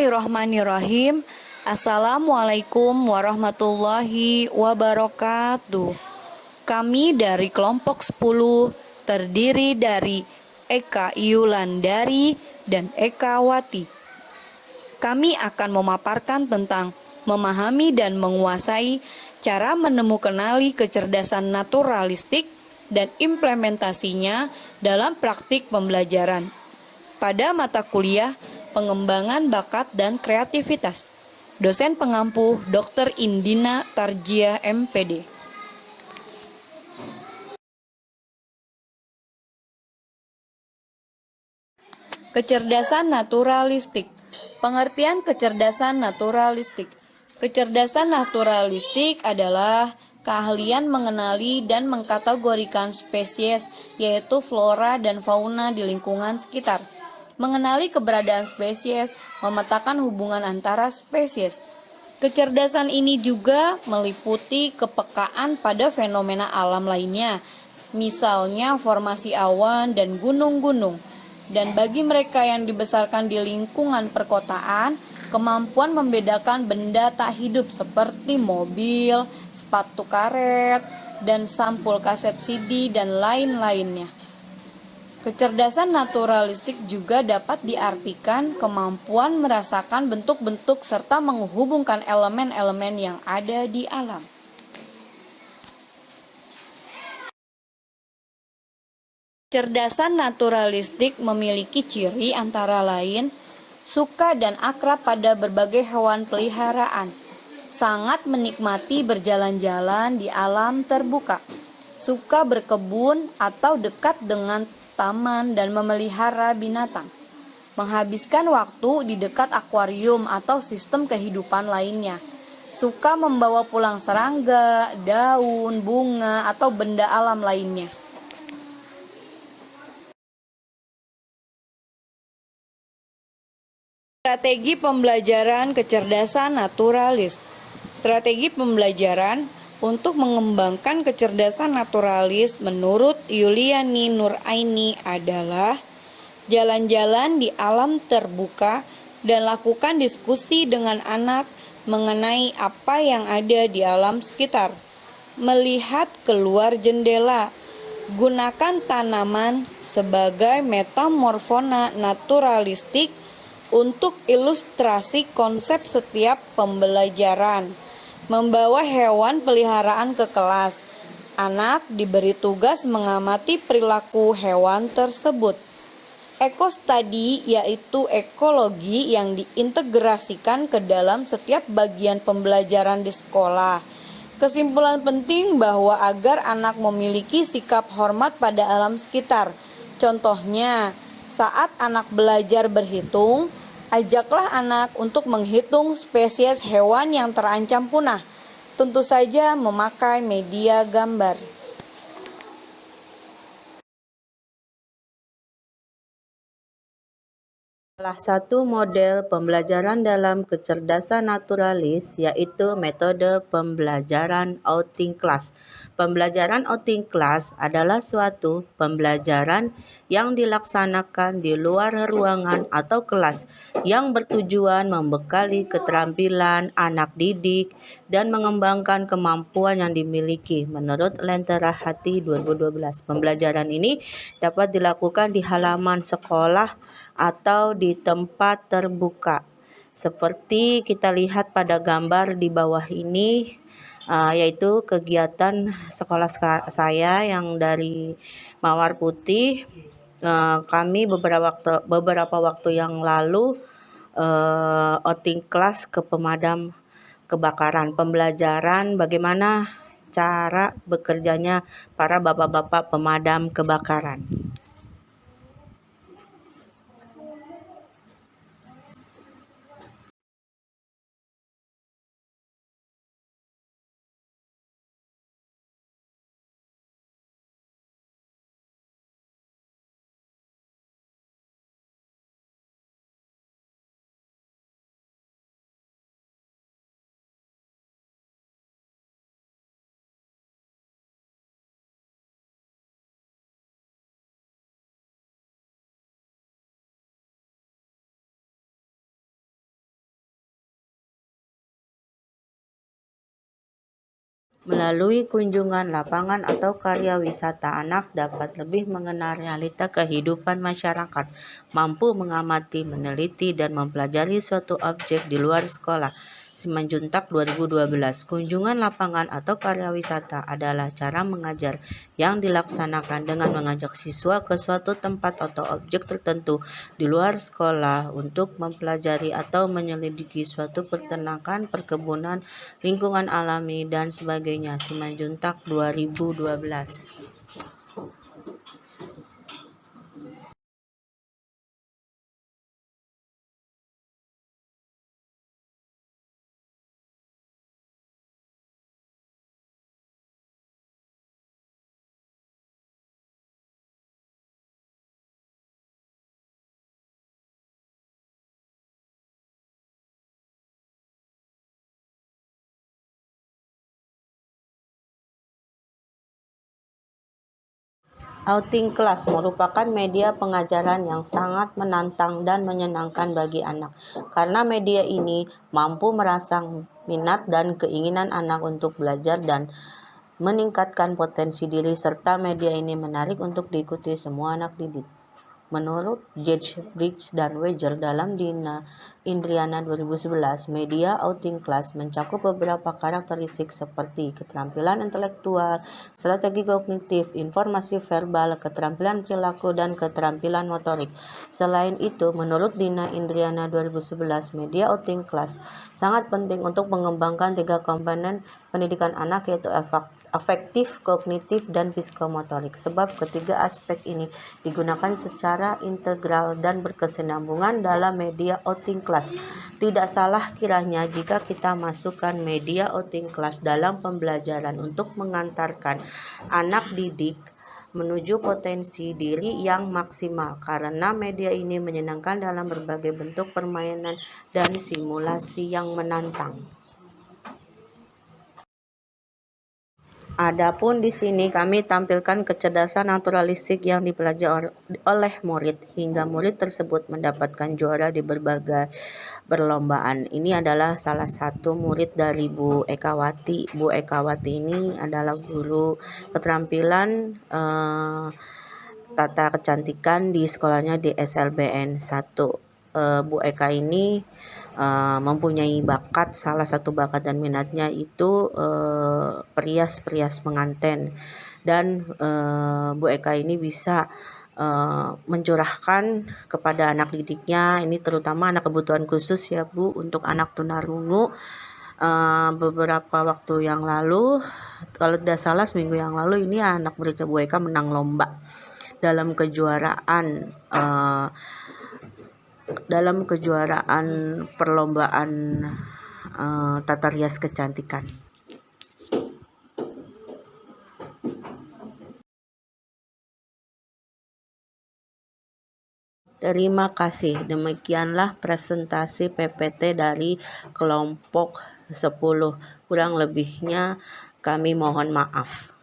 Bismillahirrahmanirrahim. Assalamualaikum warahmatullahi wabarakatuh. Kami dari kelompok 10 terdiri dari Eka Yulandari dan Eka Wati. Kami akan memaparkan tentang memahami dan menguasai cara menemukanali kecerdasan naturalistik dan implementasinya dalam praktik pembelajaran pada mata kuliah Pengembangan Bakat dan Kreativitas. Dosen pengampu Dr. Indina Tarjia MPD. Kecerdasan naturalistik. Pengertian kecerdasan naturalistik. Kecerdasan naturalistik adalah keahlian mengenali dan mengkategorikan spesies, yaitu flora dan fauna di lingkungan sekitar. Mengenali keberadaan spesies, memetakan hubungan antara spesies. Kecerdasan ini juga meliputi kepekaan pada fenomena alam lainnya, misalnya formasi awan dan gunung-gunung. Dan bagi mereka yang dibesarkan di lingkungan perkotaan, kemampuan membedakan benda tak hidup seperti mobil, sepatu karet, dan sampul kaset CD dan lain-lainnya. Kecerdasan naturalistik juga dapat diartikan kemampuan merasakan bentuk-bentuk serta menghubungkan elemen-elemen yang ada di alam. Kecerdasan naturalistik memiliki ciri antara lain suka dan akrab pada berbagai hewan peliharaan, sangat menikmati berjalan-jalan di alam terbuka, suka berkebun atau dekat dengan taman dan memelihara binatang, menghabiskan waktu di dekat akuarium atau sistem kehidupan lainnya, suka membawa pulang serangga, daun, bunga, atau benda alam lainnya. Strategi pembelajaran kecerdasan naturalis. Strategi pembelajaran untuk mengembangkan kecerdasan naturalis menurut Yuliani Nuraini adalah jalan-jalan di alam terbuka dan lakukan diskusi dengan anak mengenai apa yang ada di alam sekitar. Melihat keluar jendela. Gunakan tanaman sebagai metamorfona naturalistik untuk ilustrasi konsep setiap pembelajaran. Membawa hewan peliharaan ke kelas. Anak diberi tugas mengamati perilaku hewan tersebut. Ekostadi yaitu ekologi yang diintegrasikan ke dalam setiap bagian pembelajaran di sekolah. Kesimpulan penting bahwa agar anak memiliki sikap hormat pada alam sekitar. Contohnya, saat anak belajar berhitung, ajaklah anak untuk menghitung spesies hewan yang terancam punah. Tentu saja memakai media gambar. Salah satu model pembelajaran dalam kecerdasan naturalis yaitu metode pembelajaran outing class. Pembelajaran outing class adalah suatu pembelajaran yang dilaksanakan di luar ruangan atau kelas yang bertujuan membekali keterampilan anak didik dan mengembangkan kemampuan yang dimiliki menurut Lentera Hati 2012. Pembelajaran ini dapat dilakukan di halaman sekolah atau di tempat terbuka. Seperti kita lihat pada gambar di bawah ini, yaitu kegiatan sekolah saya yang dari Mawar Putih. Kami beberapa waktu yang lalu outing kelas ke pemadam kebakaran, pembelajaran bagaimana cara bekerjanya para bapak-bapak pemadam kebakaran. Melalui kunjungan lapangan atau karya wisata, anak dapat lebih mengenal realita kehidupan masyarakat, mampu mengamati, meneliti, dan mempelajari suatu objek di luar sekolah. Simanjuntak 2012. Kunjungan lapangan atau karya wisata adalah cara mengajar yang dilaksanakan dengan mengajak siswa ke suatu tempat atau objek tertentu di luar sekolah untuk mempelajari atau menyelidiki suatu peternakan, perkebunan, lingkungan alami, dan sebagainya. Simanjuntak 2012. Outing Class merupakan media pengajaran yang sangat menantang dan menyenangkan bagi anak, karena media ini mampu merangsang minat dan keinginan anak untuk belajar dan meningkatkan potensi diri, serta media ini menarik untuk diikuti semua anak didik. Menurut Judge Bridge dan Wager dalam Dina Indriana 2011, media outing class mencakup beberapa karakteristik seperti keterampilan intelektual, strategi kognitif, informasi verbal, keterampilan perilaku, dan keterampilan motorik. Selain itu, menurut Dina Indriana 2011, media outing class sangat penting untuk mengembangkan 3 komponen pendidikan anak, yaitu afektif, kognitif, dan psikomotorik. Sebab ketiga aspek ini digunakan secara integral dan berkesinambungan dalam media outing class. Tidak salah kiranya jika kita masukkan media outing class dalam pembelajaran untuk mengantarkan anak didik menuju potensi diri yang maksimal, karena media ini menyenangkan dalam berbagai bentuk permainan dan simulasi yang menantang. Adapun di sini kami tampilkan kecerdasan naturalistik yang dipelajari oleh murid hingga murid tersebut mendapatkan juara di berbagai perlombaan. Ini adalah salah satu murid dari Bu Ekawati. Bu Ekawati ini adalah guru keterampilan tata kecantikan di sekolahnya di SLBN 1. Bu Eka ini mempunyai bakat, salah satu bakat dan minatnya itu perias pengantin, dan Bu Eka ini bisa mencurahkan kepada anak didiknya, ini terutama anak kebutuhan khusus ya Bu, untuk anak tunarungu. Beberapa waktu yang lalu, kalau tidak salah seminggu yang lalu, ini anak muridnya Bu Eka menang lomba dalam kejuaraan perlombaan tata rias kecantikan. Terima kasih. Demikianlah presentasi PPT dari kelompok 10. Kurang lebihnya kami mohon maaf.